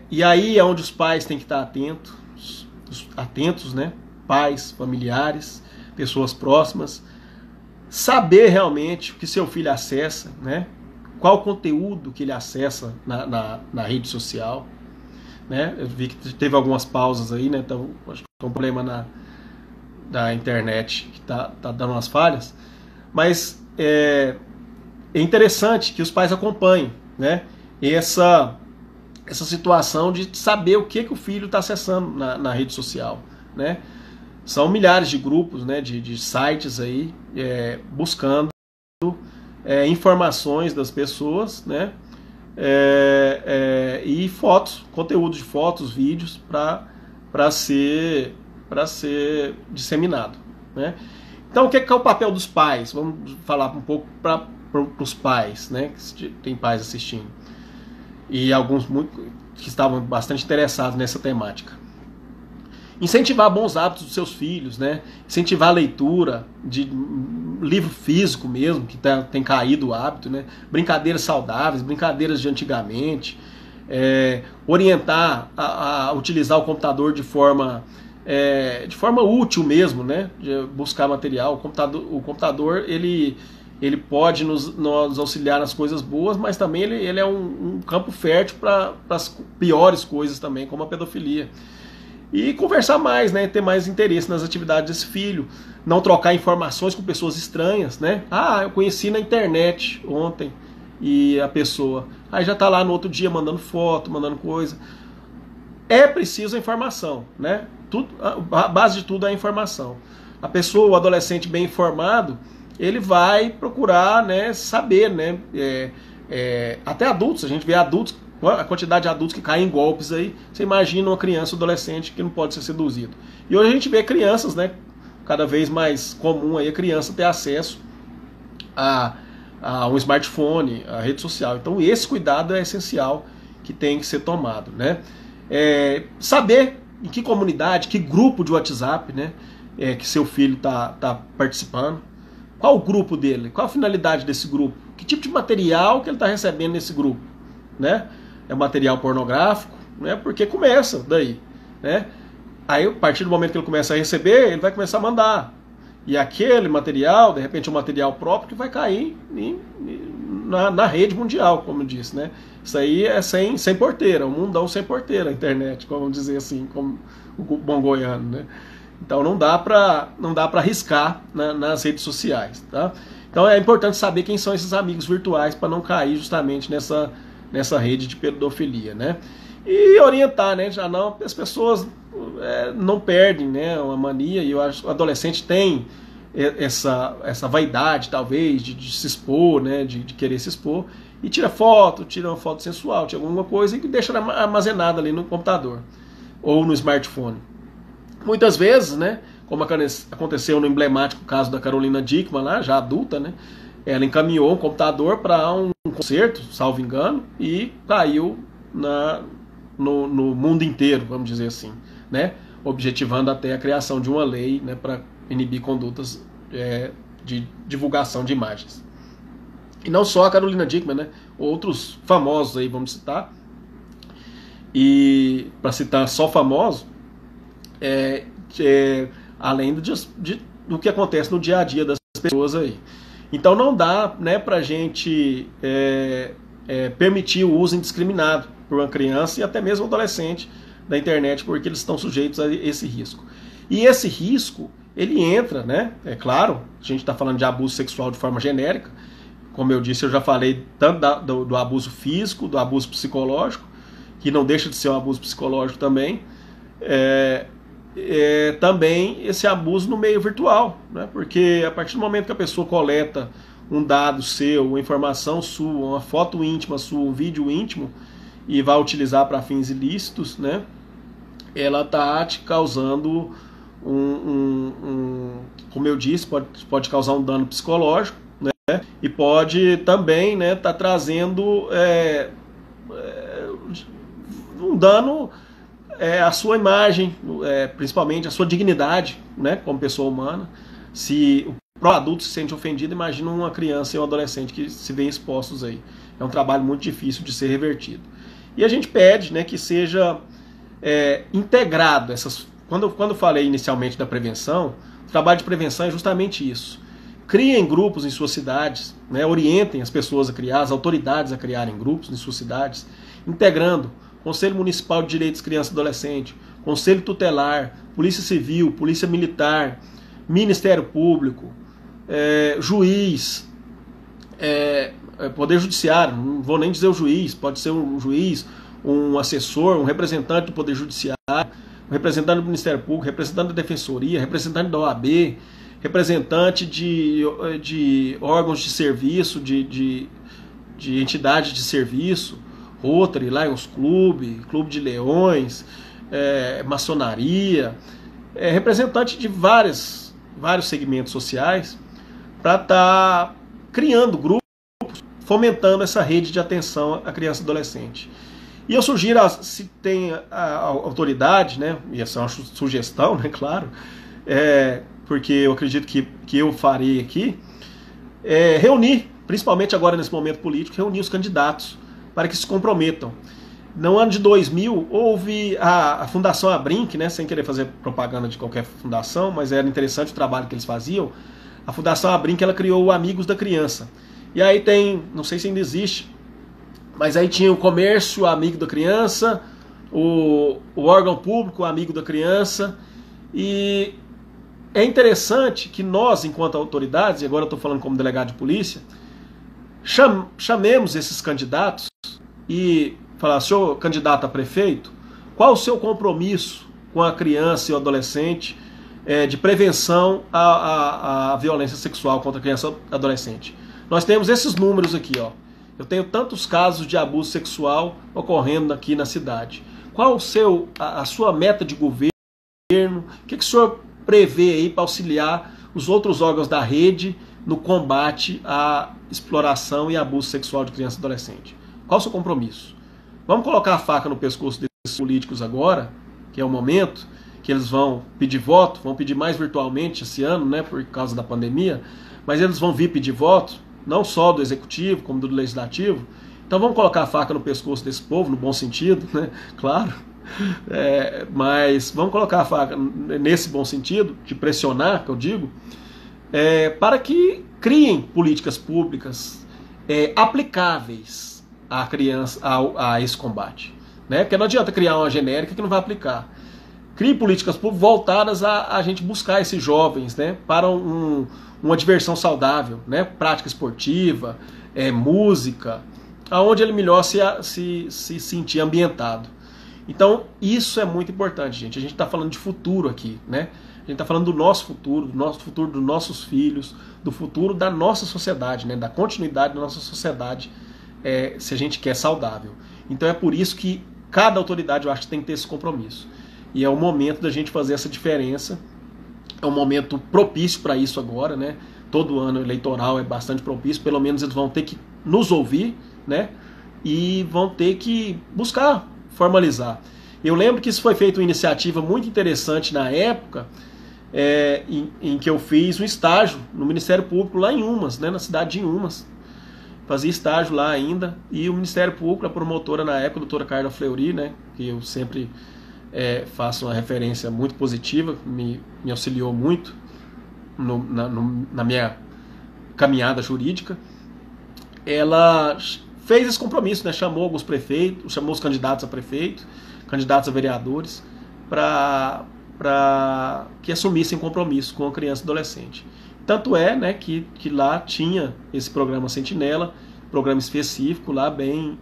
E aí é onde os pais têm que estar atentos, né? Pais, familiares, pessoas próximas, saber realmente o que seu filho acessa, né? Qual o conteúdo que ele acessa na rede social, né? Eu vi que teve algumas pausas aí, né? Então acho que tem um problema da internet que tá dando umas falhas, mas é interessante que os pais acompanhem, né, essa situação de saber o que o filho está acessando na rede social, né? São milhares de grupos, né, de sites aí buscando informações das pessoas, né, e fotos, conteúdo de fotos, vídeos para ser disseminado, né? Então, o que é o papel dos pais? Vamos falar um pouco para os pais, né? Que tem pais assistindo. E alguns que estavam bastante interessados nessa temática. Incentivar bons hábitos dos seus filhos, né? Incentivar a leitura de livro físico mesmo, que tem caído o hábito, né? Brincadeiras saudáveis, brincadeiras de antigamente. Orientar a utilizar o computador de forma útil mesmo, né? De buscar material. O computador ele pode nos auxiliar nas coisas boas, mas também ele é um campo fértil para as piores coisas também, como a pedofilia. E conversar mais, né? Ter mais interesse nas atividades desse filho. Não trocar informações com pessoas estranhas, né? Eu conheci na internet ontem e a pessoa... Aí já está lá no outro dia mandando foto, mandando coisa. É preciso a informação, né? A base de tudo é a informação. A pessoa, o adolescente bem informado, ele vai procurar, né, saber, né? Até adultos, a gente vê adultos, a quantidade de adultos que caem em golpes aí. Você imagina uma criança ou adolescente que não pode ser seduzido. E hoje a gente vê crianças, né? Cada vez mais comum aí a criança ter acesso a um smartphone, a rede social. Então esse cuidado é essencial que tem que ser tomado, né? Saber em que comunidade, que grupo de WhatsApp, né, que seu filho tá participando. Qual o grupo dele? Qual a finalidade desse grupo? Que tipo de material que ele está recebendo nesse grupo? Né? É material pornográfico? Né? Porque começa daí. Né? Aí, a partir do momento que ele começa a receber, ele vai começar a mandar. E aquele material, de repente, é um material próprio que vai cair na rede mundial, como eu disse. Né? Isso aí é sem porteira, um mundão sem porteira, a internet, como dizer assim, como o bom goiano, né? Então não dá para arriscar nas redes sociais, tá? Então é importante saber quem são esses amigos virtuais para não cair justamente nessa rede de pedofilia, né? E orientar, né? Já não, as pessoas não perdem, né, uma mania, e eu acho que o adolescente tem essa vaidade, talvez, de se expor, né, de querer se expor, e tira uma foto sensual, tira alguma coisa e deixa armazenada ali no computador ou no smartphone. Muitas vezes, né, como aconteceu no emblemático caso da Carolina Dickmann, lá, já adulta, né, ela encaminhou um computador para um concerto, salvo engano, e caiu no mundo inteiro, vamos dizer assim, né, objetivando até a criação de uma lei, né, para inibir condutas de divulgação de imagens. E não só a Carolina Dickmann, né, outros famosos aí, vamos citar. E para citar só famosos, além do que acontece no dia a dia das pessoas aí. Então não dá, né, para a gente permitir o uso indiscriminado por uma criança e até mesmo um adolescente da internet, porque eles estão sujeitos a esse risco. E esse risco, ele entra, né, é claro, a gente está falando de abuso sexual de forma genérica, como eu disse, eu já falei tanto do abuso físico, do abuso psicológico, que não deixa de ser um abuso psicológico também, também esse abuso no meio virtual, né? Porque a partir do momento que a pessoa coleta um dado seu, uma informação sua, uma foto íntima sua, um vídeo íntimo, e vai utilizar para fins ilícitos, né? Ela está te causando como eu disse, pode causar um dano psicológico, né? E pode também, né, tá trazendo um dano à sua imagem, principalmente à sua dignidade, né, como pessoa humana. Se o próprio adulto se sente ofendido, imagina uma criança e um adolescente que se veem expostos aí. É um trabalho muito difícil de ser revertido. E a gente pede, né, que seja integrado essas. Quando eu falei inicialmente da prevenção, o trabalho de prevenção é justamente isso. Criem grupos em suas cidades, né, orientem as pessoas a criar, as autoridades a criarem grupos em suas cidades, integrando Conselho Municipal de Direitos Criança e Adolescente, Conselho Tutelar, Polícia Civil, Polícia Militar, Ministério Público, juiz, Poder Judiciário, não vou nem dizer o juiz, pode ser um juiz, um assessor, um representante do Poder Judiciário, um representante do Ministério Público, representante da Defensoria, representante da OAB, representante de órgãos de serviço, de entidades de serviço, Rotary, Lions Club, Clube de Leões, maçonaria, representante de vários segmentos sociais, para estar criando grupos, fomentando essa rede de atenção à criança e adolescente. E eu sugiro, se tem a autoridade, né, e essa é uma sugestão, né, claro, porque eu acredito que eu farei aqui, reunir, principalmente agora nesse momento político, reunir os candidatos para que se comprometam. No ano de 2000, houve a Fundação Abrinq, né, sem querer fazer propaganda de qualquer fundação, mas era interessante o trabalho que eles faziam. A Fundação Abrinq, ela criou o Amigos da Criança. E aí tem, não sei se ainda existe, mas aí tinha o comércio amigo da criança, o órgão público amigo da criança, e é interessante que nós, enquanto autoridades, e agora eu estou falando como delegado de polícia, chamemos esses candidatos e falar: senhor candidato a prefeito, qual o seu compromisso com a criança e o adolescente de prevenção à violência sexual contra a criança e adolescente? Nós temos esses números aqui, ó. Eu tenho tantos casos de abuso sexual ocorrendo aqui na cidade. Qual a sua meta de governo? O que o senhor prevê aí para auxiliar os outros órgãos da rede no combate à exploração e abuso sexual de criança e adolescente? Qual o seu compromisso? Vamos colocar a faca no pescoço desses políticos agora, que é o momento que eles vão pedir voto, vão pedir mais virtualmente esse ano, né, por causa da pandemia, mas eles vão vir pedir voto, não só do executivo, como do legislativo. Então vamos colocar a faca no pescoço desse povo, no bom sentido, né? Claro. Mas vamos colocar a faca nesse bom sentido, de pressionar, que eu digo, para que criem políticas públicas aplicáveis à criança, a esse combate. Né? Porque não adianta criar uma genérica que não vai aplicar. Crie políticas públicas voltadas a gente buscar esses jovens, né, para uma diversão saudável, né, prática esportiva, música, aonde ele melhor se sentir ambientado. Então isso é muito importante, gente. A gente está falando de futuro aqui, né? A gente está falando do nosso futuro dos nossos filhos, do futuro da nossa sociedade, né, da continuidade da nossa sociedade, se a gente quer saudável. Então é por isso que cada autoridade, eu acho, que tem que ter esse compromisso. E é o momento da gente fazer essa diferença. É um momento propício para isso agora, né? Todo ano eleitoral é bastante propício. Pelo menos eles vão ter que nos ouvir, né? E vão ter que buscar formalizar. Eu lembro que isso foi feito uma iniciativa muito interessante na época, em que eu fiz um estágio no Ministério Público lá em Umas, né? Na cidade de Umas. Fazia estágio lá ainda. E o Ministério Público, a promotora na época, a doutora Carla Fleury, né? Que eu sempre faço uma referência muito positiva, me auxiliou muito na minha caminhada jurídica. Ela fez esse compromisso, né? Chamou alguns prefeitos, chamou os candidatos a prefeito, candidatos a vereadores, para que assumissem compromisso com a criança e adolescente. Tanto é, né, que lá tinha esse programa Sentinela, programa específico lá, bem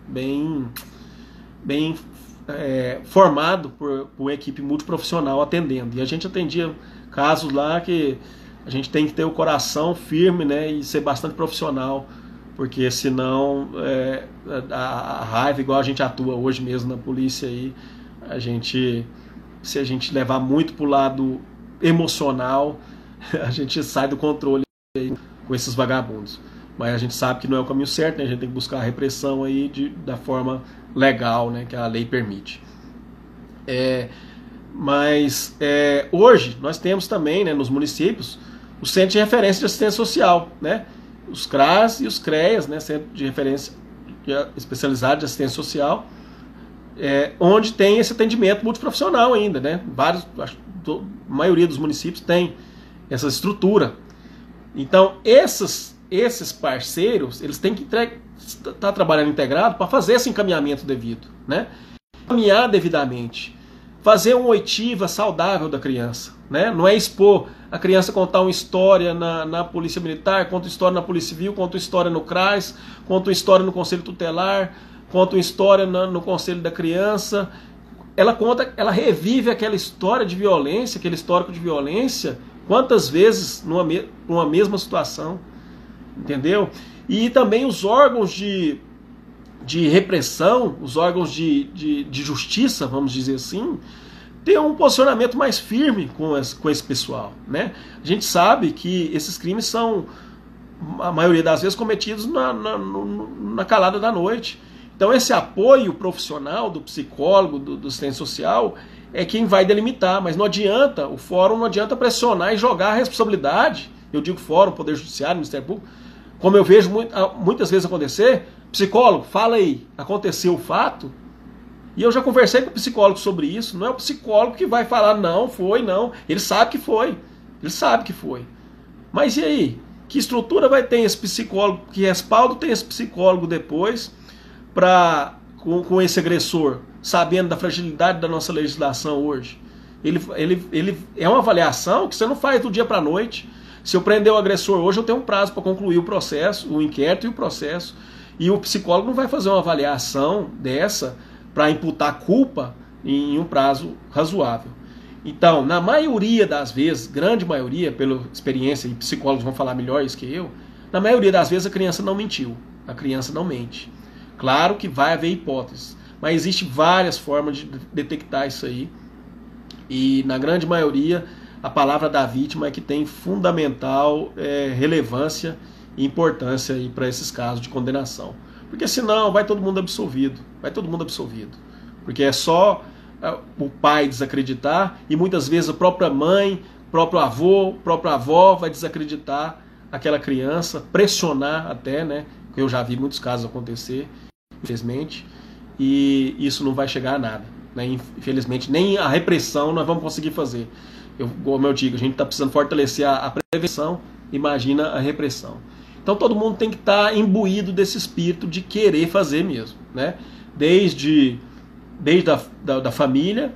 formado por uma equipe multiprofissional atendendo. E a gente atendia casos lá que a gente tem que ter o coração firme, né, e ser bastante profissional, porque senão a raiva, igual a gente atua hoje mesmo na polícia, aí, se a gente levar muito para o lado emocional, a gente sai do controle aí com esses vagabundos. Mas a gente sabe que não é o caminho certo, né? A gente tem que buscar a repressão aí da forma legal, né, que a lei permite. Mas hoje nós temos também, né, nos municípios o Centro de Referência de Assistência Social, né, os CRAS e os CREAS, né, Centro de Referência Especializado de Assistência Social, onde tem esse atendimento multiprofissional ainda, né? A maioria dos municípios tem essa estrutura. Então esses parceiros, eles têm que estar trabalhando integrado para fazer esse encaminhamento devido, né? Encaminhar devidamente, fazer uma oitiva saudável da criança, né? Não é expor a criança contar uma história na Polícia Militar, conta uma história na Polícia Civil, conta uma história no CRAS, conta uma história no Conselho Tutelar, conta uma história no Conselho da Criança. Ela revive aquela história de violência, aquele histórico de violência, quantas vezes numa mesma situação, entendeu? E também os órgãos de repressão, os órgãos de justiça, vamos dizer assim, ter um posicionamento mais firme com esse pessoal, né? A gente sabe que esses crimes são, a maioria das vezes, cometidos na calada da noite. Então esse apoio profissional do psicólogo, do assistente social, é quem vai delimitar, mas não adianta, o fórum não adianta pressionar e jogar a responsabilidade, eu digo fórum, Poder Judiciário, Ministério Público, como eu vejo muitas vezes acontecer, psicólogo, fala aí, aconteceu o fato, e eu já conversei com o psicólogo sobre isso, não é o psicólogo que vai falar, não, foi, não, ele sabe que foi, mas e aí, que estrutura vai ter esse psicólogo, que respaldo tem esse psicólogo depois, com esse agressor, sabendo da fragilidade da nossa legislação hoje? Ele é uma avaliação que você não faz do dia para a noite. Se eu prender o agressor hoje, eu tenho um prazo para concluir o processo, o inquérito e o processo. E o psicólogo não vai fazer uma avaliação dessa para imputar culpa em um prazo razoável. Então, na maioria das vezes, grande maioria, pela experiência, e psicólogos vão falar melhor isso que eu, na maioria das vezes a criança não mentiu, a criança não mente. Claro que vai haver hipóteses, mas existem várias formas de detectar isso aí. E na grande maioria, a palavra da vítima é que tem fundamental relevância e importância para esses casos de condenação. Porque senão vai todo mundo absolvido. Porque é só o pai desacreditar, e muitas vezes a própria mãe, próprio avô, própria avó vai desacreditar aquela criança, pressionar até, né? Eu já vi muitos casos acontecer, infelizmente, e isso não vai chegar a nada, né? Infelizmente, nem a repressão nós vamos conseguir fazer. Como eu digo, a gente está precisando fortalecer a prevenção, imagina a repressão. Então todo mundo tem que estar imbuído desse espírito de querer fazer mesmo, né? Desde da família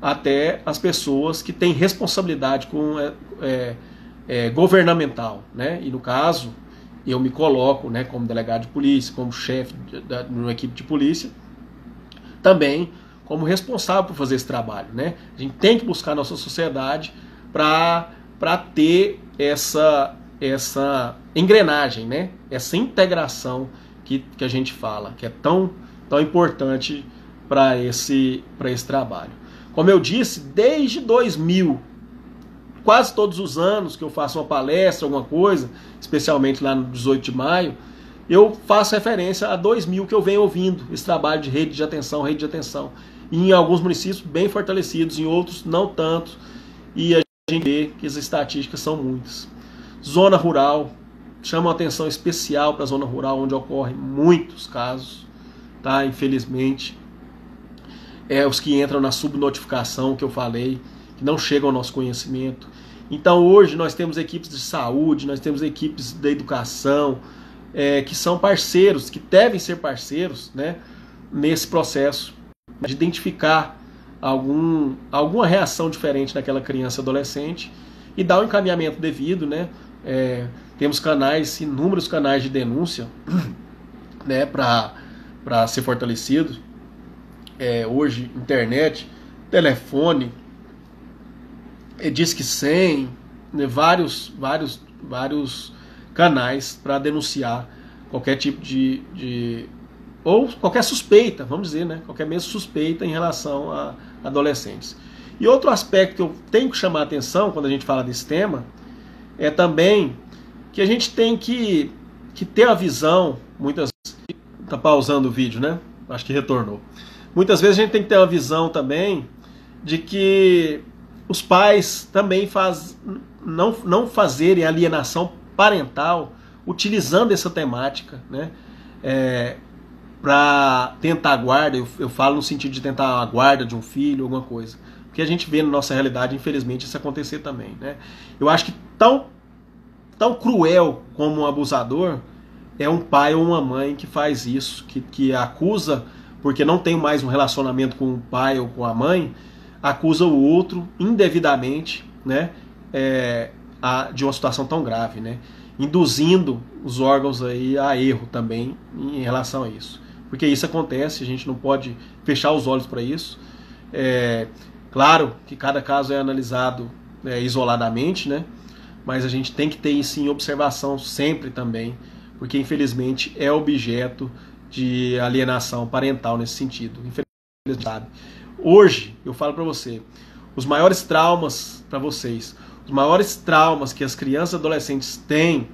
até as pessoas que têm responsabilidade governamental, né? E no caso, eu me coloco, né, como delegado de polícia, como chefe de uma equipe de polícia, também como responsável por fazer esse trabalho, né? A gente tem que buscar a nossa sociedade para ter essa engrenagem, né? Essa integração que a gente fala, que é tão importante para esse trabalho. Como eu disse, desde 2000, quase todos os anos que eu faço uma palestra, alguma coisa, especialmente lá no 18 de maio, eu faço referência a 2000 que eu venho ouvindo esse trabalho de rede de atenção, e em alguns municípios bem fortalecidos, em outros não tanto, e a gente vê que as estatísticas são muitas. Zona rural, chama uma atenção especial para a zona rural, onde ocorrem muitos casos, tá? Infelizmente, os que entram na subnotificação que eu falei, que não chegam ao nosso conhecimento. Então hoje nós temos equipes de saúde, nós temos equipes da educação, que são parceiros, que devem ser parceiros, né, nesse processo de identificar alguma reação diferente naquela criança e adolescente e dar o encaminhamento devido, né, Temos canais, inúmeros canais de denúncia, né, para ser fortalecido. Hoje, internet, telefone, Disque 100, né, vários canais para denunciar qualquer tipo ou qualquer suspeita, vamos dizer, né, qualquer mesmo suspeita em relação a adolescentes. E outro aspecto que eu tenho que chamar a atenção quando a gente fala desse tema é também que a gente tem que ter a visão, muitas vezes, tá pausando o vídeo, né? Acho que retornou. Muitas vezes a gente tem que ter uma visão também de que os pais também não fazerem alienação parental utilizando essa temática, né? Para tentar a guarda, eu falo no sentido de tentar a guarda de um filho, alguma coisa. Porque a gente vê na nossa realidade, infelizmente, isso acontecer também, né? Eu acho que tão cruel como um abusador é um pai ou uma mãe que faz isso, que acusa, porque não tem mais um relacionamento com o pai ou com a mãe, acusa o outro indevidamente, né, de uma situação tão grave, né, induzindo os órgãos aí a erro também em relação a isso. Porque isso acontece, a gente não pode fechar os olhos para isso. Claro que cada caso é analisado isoladamente, né, mas a gente tem que ter isso em observação sempre também, porque infelizmente é objeto de alienação parental nesse sentido. Infelizmente, sabe? Hoje, eu falo para você, os maiores traumas para vocês, os maiores traumas que as crianças e adolescentes têm,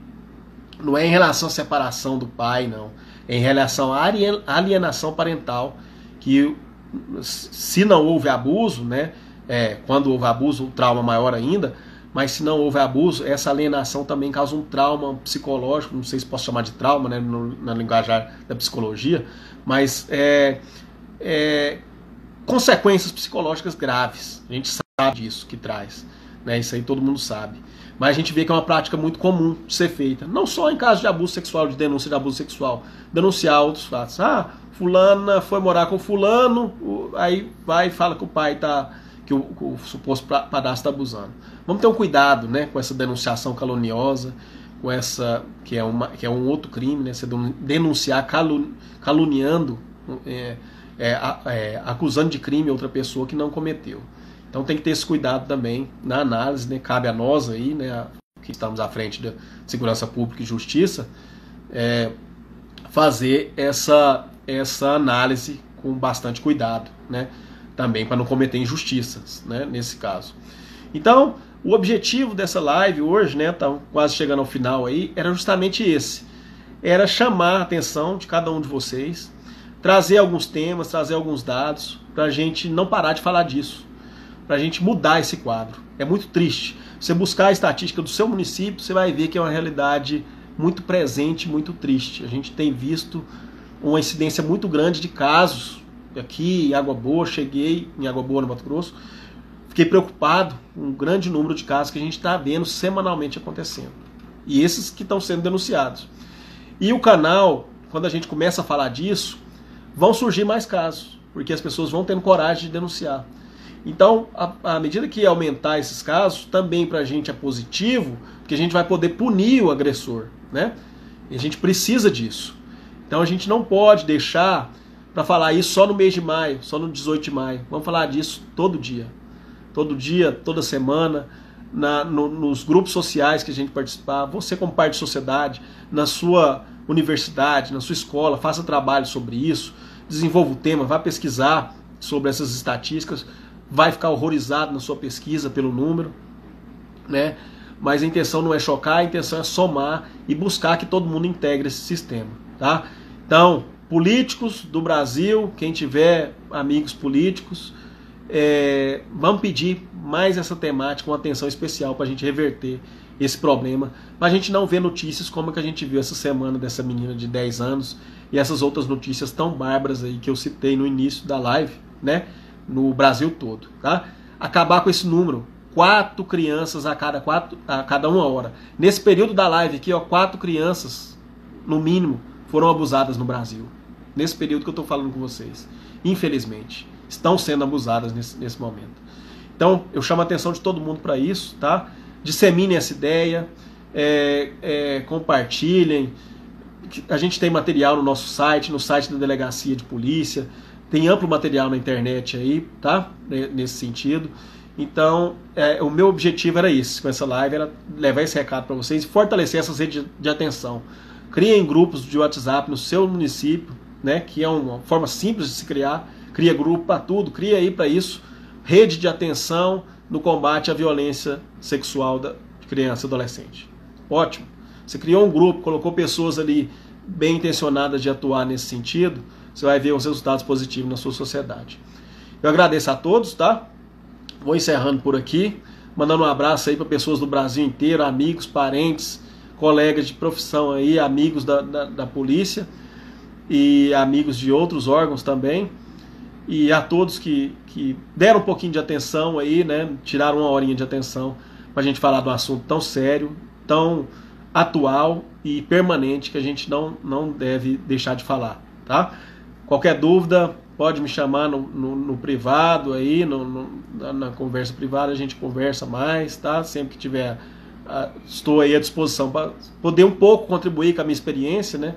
não é em relação à separação do pai, não. É em relação à alienação parental, que se não houve abuso, né? Quando houve abuso, o trauma maior ainda, mas se não houve abuso, essa alienação também causa um trauma psicológico, não sei se posso chamar de trauma, né, na linguajar da psicologia, mas consequências psicológicas graves. A gente sabe disso que traz, né, isso aí todo mundo sabe. Mas a gente vê que é uma prática muito comum de ser feita, não só em caso de abuso sexual, de denúncia de abuso sexual, denunciar outros fatos. Fulana foi morar com fulano, aí vai e fala que o pai que o suposto padrasto está abusando. Vamos ter um cuidado, né, com essa denunciação caluniosa, com essa que é um outro crime, né, você denunciar caluniando, acusando de crime outra pessoa que não cometeu. Então tem que ter esse cuidado também na análise, né, cabe a nós aí, né, que estamos à frente da Segurança Pública e Justiça, fazer essa análise com bastante cuidado, né, também para não cometer injustiças, né, nesse caso. Então, o objetivo dessa live hoje, né, tá quase chegando ao final aí, era justamente esse. Era chamar a atenção de cada um de vocês, trazer alguns temas, trazer alguns dados, para a gente não parar de falar disso, para a gente mudar esse quadro. É muito triste. Você buscar a estatística do seu município, você vai ver que é uma realidade muito presente, muito triste. A gente tem visto uma incidência muito grande de casos. Aqui em Água Boa, cheguei em Água Boa, no Mato Grosso, fiquei preocupado com um grande número de casos que a gente está vendo semanalmente acontecendo. E esses que estão sendo denunciados. E o canal, quando a gente começa a falar disso, vão surgir mais casos, porque as pessoas vão tendo coragem de denunciar. Então, à medida que aumentar esses casos, também para a gente é positivo, porque a gente vai poder punir o agressor, né? E a gente precisa disso. Então a gente não pode deixar para falar isso só no mês de maio, só no 18 de maio. Vamos falar disso todo dia. Todo dia, toda semana, nos grupos sociais que a gente participar, você como parte de sociedade, na sua universidade, na sua escola, faça trabalho sobre isso, desenvolva o tema, vá pesquisar sobre essas estatísticas, vai ficar horrorizado na sua pesquisa pelo número, né? Mas a intenção não é chocar, a intenção é somar e buscar que todo mundo integre esse sistema, tá? Então, políticos do Brasil, quem tiver amigos políticos, vamos pedir mais essa temática, uma atenção especial para a gente reverter esse problema, para a gente não ver notícias como a que a gente viu essa semana dessa menina de 10 anos e essas outras notícias tão bárbaras aí que eu citei no início da live, né, no Brasil todo, tá? Acabar com esse número, 4 crianças a cada 1 hora. Nesse período da live aqui, 4 crianças, no mínimo, foram abusadas no Brasil. Nesse período que eu estou falando com vocês. Infelizmente, estão sendo abusadas nesse momento. Então, eu chamo a atenção de todo mundo para isso, tá? Dissemine essa ideia, compartilhem. A gente tem material no nosso site, no site da Delegacia de Polícia, tem amplo material na internet aí, tá? Nesse sentido. Então, o meu objetivo era esse, com essa live, era levar esse recado para vocês e fortalecer essas redes de atenção. Criem grupos de WhatsApp no seu município, né? Que é uma forma simples de se criar. Cria grupo para tudo, cria aí para isso. Rede de atenção no combate à violência sexual de criança e adolescente. Ótimo. Você criou um grupo, colocou pessoas ali bem intencionadas de atuar nesse sentido, você vai ver os resultados positivos na sua sociedade. Eu agradeço a todos, tá? Vou encerrando por aqui, mandando um abraço aí para pessoas do Brasil inteiro, amigos, parentes, colegas de profissão aí, amigos da polícia e amigos de outros órgãos também. E a todos que deram um pouquinho de atenção aí, né? Tiraram uma horinha de atenção para a gente falar de um assunto tão sério, tão atual e permanente que a gente não deve deixar de falar, tá? Qualquer dúvida, pode me chamar no privado aí, na conversa privada, a gente conversa mais, tá? Sempre que tiver, estou aí à disposição para poder um pouco contribuir com a minha experiência, né?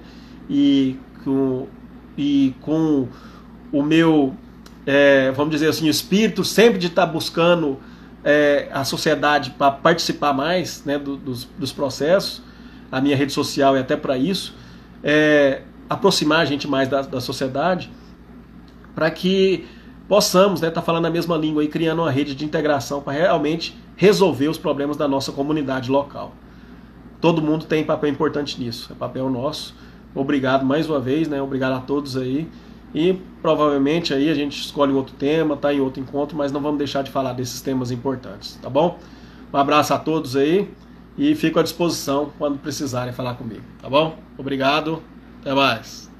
E com o meu, vamos dizer assim, o espírito sempre de estar buscando a sociedade para participar mais, né, dos processos. A minha rede social é até para isso, aproximar a gente mais da sociedade, para que possamos, né, estar falando a mesma língua e criando uma rede de integração para realmente resolver os problemas da nossa comunidade local. Todo mundo tem papel importante nisso, é papel nosso. Obrigado mais uma vez, né, obrigado a todos aí. E provavelmente aí a gente escolhe outro tema, tá em outro encontro, mas não vamos deixar de falar desses temas importantes, tá bom? Um abraço a todos aí e fico à disposição quando precisarem falar comigo, tá bom? Obrigado, até mais.